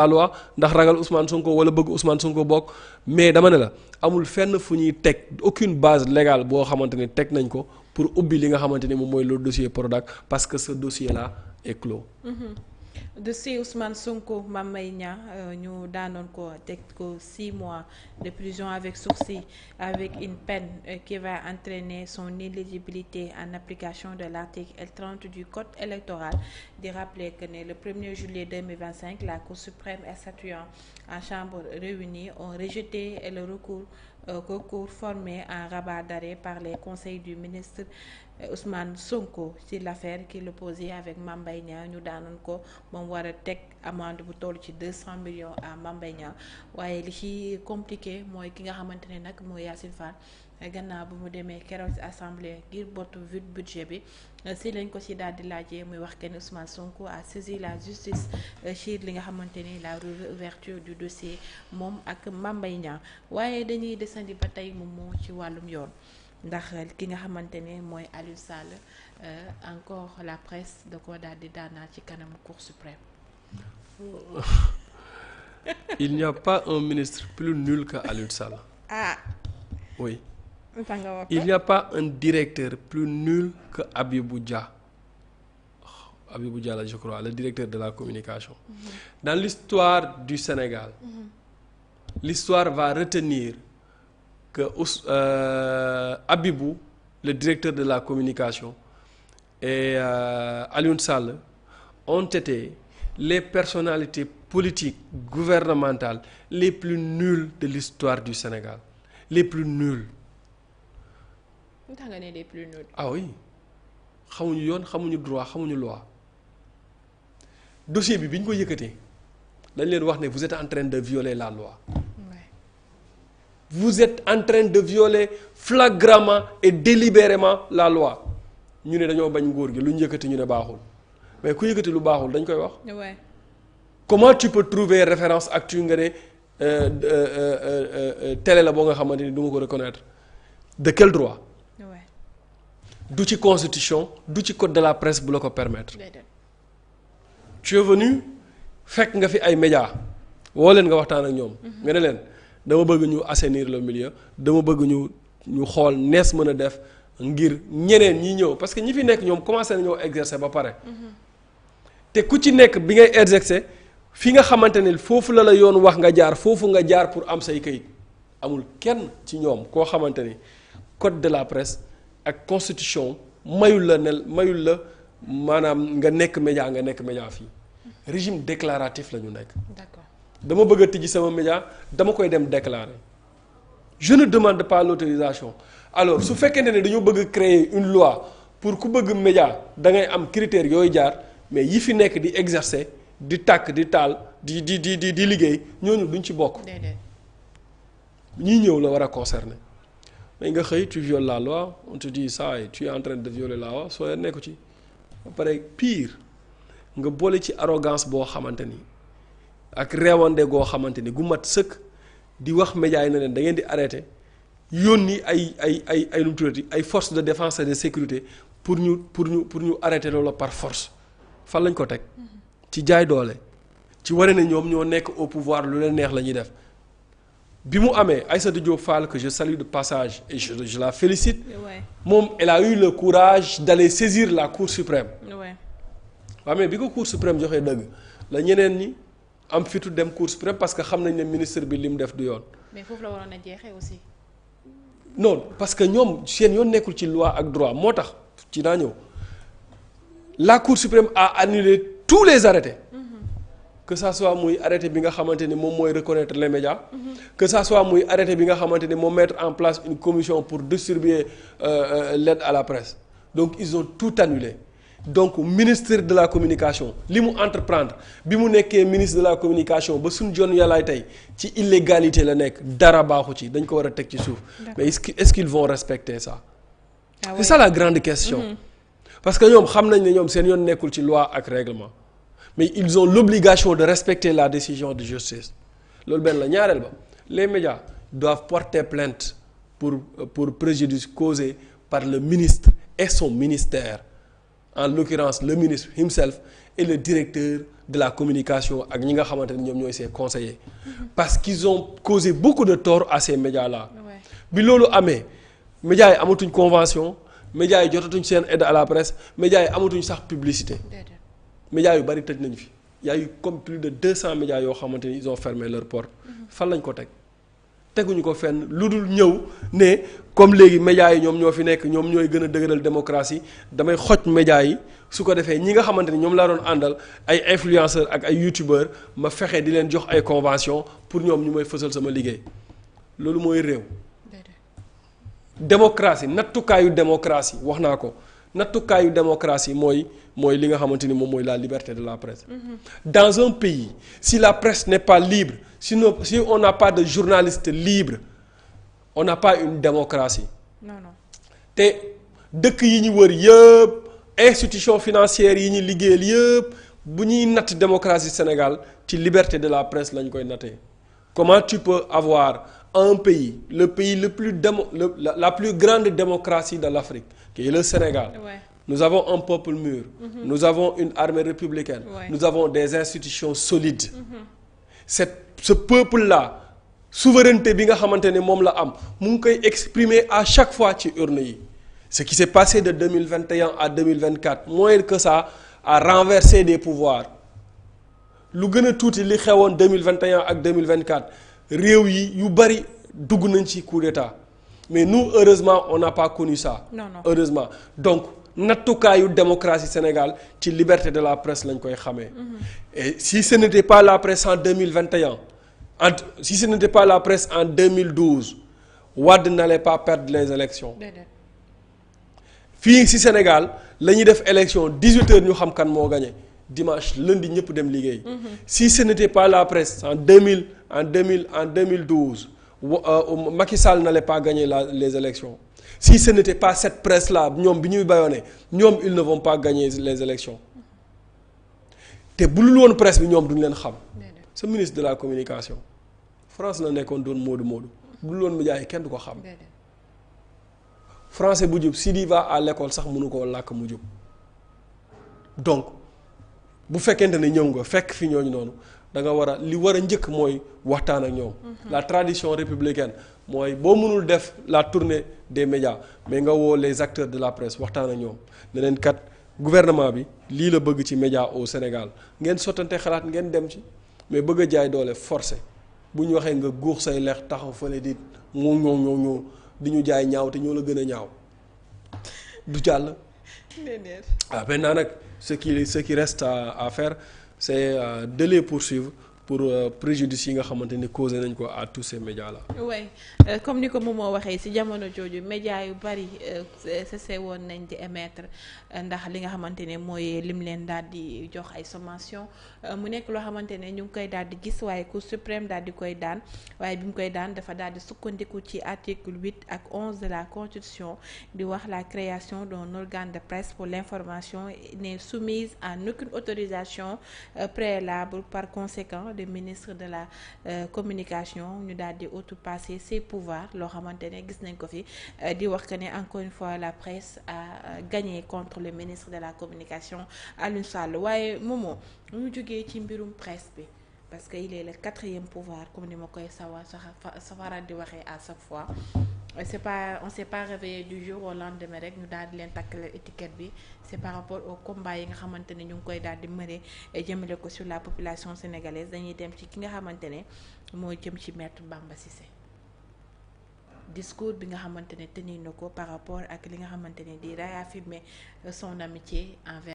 la loi ndax ragal Ousmane Sonko wala bëgg Ousmane Sonko bokk mais dama ne la amul fenn fu ñuy teg aucune base légale boo xamante ni teg nañ ko pour ubbi li nga xamante ni moom mooy le dossier Prodac parce que ce dossier là est clos. dossier Ousmane Sonko Mame Mbaye Niang ñu daanoon ko teg ko 6 mois de prison avec sursis avec une peine qui va entraîner son éligibilité en application de l'article L30 du code électoral di rappeler que ne le 1er juillet 2025 la Cour suprême statuant en chambre réunie ont rejeté le recours formé en rabat d'arrêt par les conseils du ministre Ousmane Sonko ci l'affaire qui l'opposait avec Mame Mbaye Niang ñu daanoon ko moom war a teg amende bu toll ci 200 millions à Mame Mbaye Niang waaye li ci compliqué mooy ki nga xamante ne nag mooy Yacine Fall gannaaw bu mu demee keroog ci assemblée ngir botu budget bi si lañ ko ci daal di laajee muy wax kenn Ousmane Sonko a saisi la justice ci li nga xamante ni la réouverture du dossier moom ak Mame Mbaye Niang waaye dañuy desandi ba tey moom moo ci wàllum yoon ndax ki nga xamante ne mooy Aliou Sall encore la presse da ko daal di daanaat ci kanamu Cour suprême. Il n'y a pas un ministre plus nul que Aliou Sall. Ah. Oui. Il n'y a pas un directeur plus nul que Habibou Dia. Habibou Dia là, je crois, le directeur de la communication. Dans l'histoire du Sénégal, l'histoire va retenir que Habibou, le directeur de la communication, et Aliou Sall ont été les personnalités politiques, gouvernementales les plus nulles de l'histoire du Sénégal. Les plus nulles. Les plus nuls. Ah oui. xamuñu yoon xamuñu droit xamuñu loi. Dossier bi ñu ko yëkkatee dañ leen wax ne vous êtes en train de violer la loi. Vous êtes en train de violer flagramment et délibérément la loi ñu ne dañoo bañ nguur gi lu ñu yëkkati ñu ne baaxul mais ku yëkkati lu baaxul dañ koy wax. Ouais. Comment tu peux trouver référence actuelle nga ne télé la boo nga xamante ni du ma ko reconnaître de quel droit. Ouais. Du ci constitution du ci code de la presse bu la ko permettre. Tu es venu fekk nga fi ay médias woo leen nga waxtaan ak ñoom. nga ne leen. dama bëgg ñu assainir le milieu dama bëgg ñu xool nees mën a def ngir ñeneen ñi ñëw parce que ñi fi nekk ñoom commencé nañoo exercer ba pare. te ku ci nekk bi ngay exercer fi nga xamante ne foofu la yoon wax nga jaar foofu nga jaar pour am say kayit amul kenn ci ñoom koo xamante ni code de la presse ak constitution mayul la maanaam nga nekk média fii régime déclaratif la ñu nekk. D'accord. dama bëgg a tijji sama média dama koy dem déclarer je ne demande pas l'autorisation alors su fekkente ne dañoo bëgg créer une loi pour ku bëgg média da ngay am critères yooyu jaar mais yi fi nekk di exercer di tàkk di taal di liggéey ñooñu duñ ci bokk. ñii ñëw la war a concerner mais nga xëy tu violes la loi on te dit ça et tu es en train de violer la loi soo nekku ci ba pare pire nga boole ci arrogance boo xamante ni. ak réewande goo xamante ni gu mat sëkk di wax médias yi ne leen da ngeen di arrêté yónni ay nu mu tuddati ay forces de défense et de sécurité pour ñu arrêté loolu par force fan lañ ko teg ci jaay doole ci wane ne ñoom ñoo nekk au pouvoir lu leen neex la ñuy def bi mu amee Aïssatou Diop Fall que je salue de passage et je la félicite moom elle a eu le courage d'aller saisir la Cour suprême waaw mais bi ko Cour suprême joxee dëgg la ñeneen ñi am fitu dem Cour suprême parce que xam nañ ne ministre bi li mu def du yoon. mais foofu la waroon a jeexee aussi. non parce que ñoom seen yoon nekkul ci loi ak droit moo tax ci naa ñëw la Cour suprême a annulé tous les arrêtés. Que ça soit muy arrêté bi nga xamante ni moom mooy reconnaître les médias. Que ça soit muy arrêté bi nga xamante ni moom mettre en place une commission pour distribuer l'aide à la presse donc ils ont tout annulé. Donc ministre de la communication li mu entreprendre bi mu nekkee ministre de la communication ba suñ jon yàllaay tey ci illégalité la nekk dara baaxu ci dañ ko war a teg ci suuf mais est-ce qu'ils vont respecter ça c'est ça la grande question parce que ñoom xam nañ ne ñoom seen yoon nekkul ci loi ak règlement mais ils ont l'obligation de respecter la décision de justice loolu benn la ñaareel ba les médias doivent porter plainte pour préjudice causé par le ministre et son ministère en l'occurrence le ministre himself et le directeur de la communication ak ñi nga xamante ne ñoom ñooy ses conseillers parce qu'ils ont causé beaucoup de tort à ces médias-là. bi loolu amee médias yi amatuñ convention médias yi jotatuñ seen aide à la presse médias yi amatuñ sax publicité. médias yu bari tëj nañu fi y a eu comme plus de 200 médias yoo xamante ni ils ont fermé leurs portes. fan lañ ko teg teguñu ko fenn lu dul ñëw ne comme léegi médias yi ñoom ñoo fi nekk ñoom ñooy gën a dëgëral démocratie damay xoj médias yi su ko defee ñi nga xamante ni ñoom laa doon àndal ay influenceurs ak ay youtubeurs ma fexe di leen jox ay convention pour ñoom ñu may fësal sama liggéey loolu mooy réew. démocratie nattukaayu démocratie wax naa ko nattukaayu démocratie mooy li nga xamante ni moom mooy la liberté de la presse. Dans un pays si la presse n'est pas libre si on n'a pas de journalistes libres on n'a pas une démocratie. non te dëkk yi ñu wër yëpp institutions financières yi ñu liggéeyal yëpp bu ñuy natt démocratie Sénégal ci liberté de la presse lañ koy nattee. Comment tu peux avoir un pays le pays le plus la plus grande démocratie de l'Afrique qui est le Sénégal. Nous avons un peuple mûr. Nous avons une armée républicaine. Nous avons des institutions solides. Ce peuple-là souveraineté bi nga xamante ne moom la am mu ngi koy exprimer à chaque fois ci urne yi. Ce qui s'est passé de 2021 à 2024 moins que ça a renversé des pouvoirs. lu gën a tuuti li xewoon 2021 ak 2024 réew yi yu bari dugg nañ ci coup d'état mais nous heureusement on n'a pas connu ça. Non. Heureusement donc nattukaayu démocratie Sénégal ci liberté de la presse lañ koy xamee. Et si ce n'était pas la presse en 2021 si ce n'était pas la presse en 2012 Wade n'allait pas perdre les élections. fii ci Sénégal la ñuy def élection 18h ñu xam kan moo gagné. Dimanche lundi ñëpp dem liggéey. Si ce n'était pas la presse en 2012 Macky Sall n'allait pas gagner les élections. Si ce n'était pas cette presse-là ñoom bi ñuy bayoone ñoom ils ne vont pas gagner les élections te bu dul woon presse bi ñoom duñ leen xam. ce ministre de la communication France la nekkoon doon moodu bu dul woon médias yi kenn du ko xam. français bu jub s'il va à l'école sax mënu koo làkk mu jub donc. bu fekkente ne ñëw nga fekk fi ñooñu noonu da nga war a li war a njëkk mooy waxtaan ak ñoom. La tradition républicaine mooy boo mënul def la tournée des médias mais nga woo les acteurs de la presse waxtaan ak ñoom ne leen kat gouvernement bi lii la bëgg ci média au Sénégal ngeen sottante xalaat ngeen dem ci mais bëgg a jaay doole forcé bu ñu waxee nga guux say lex taxaw fële di ñoo di ñu jaay ñaaw te ñoo la gën a ñaaw du jàll. Maintenant nag. Ce qui reste à faire c'est de les poursuivre pour préjudice yi nga xamante ni causé nañ ko à tous ces médias là. oui comme ni ko moom moo waxee ci jamono jooju médias yu bari cessé woon nañ di émettre ndax li nga xamante ne mooy lim leen daal di jox ay sommation mu nekk loo xamante ne ñu ngi koy daal di gis waaye Cour suprême daal di koy daan waaye bi mu koy daan dafa daal di sukkandiku ci article 8 ak 11 de la Constitution di wax la création d'un organe de presse pour l'information n'est soumise à aucune autorisation préalable par conséquent le ministre de la communication ñu daal di outrepassé ses pouvoirs loo xamante ne gis nañ ko fi di wax que ne encore une fois la presse a gagné contre le ministre de la communication Alioune Sall waaye moomoo ñu jógee ci mbirum presse bi parce que il est le 4e pouvoir comme ni ma koy safaral di waxee à chaque fois on s'est pas réveillé du jour au lendemain rek ñu daal di leen takkale étiquette bi c'est par rapport au combat yi nga xamante ne ñu ngi koy daal di mëne jëmale ko sur la population sénégalaise dañuy dem ci ki nga xamante ne moo jëm ci maître Bamba Cissé discours bi nga xamante ne tenir na ko par rapport ak li nga xamante ne di réaffirmer son amitié envers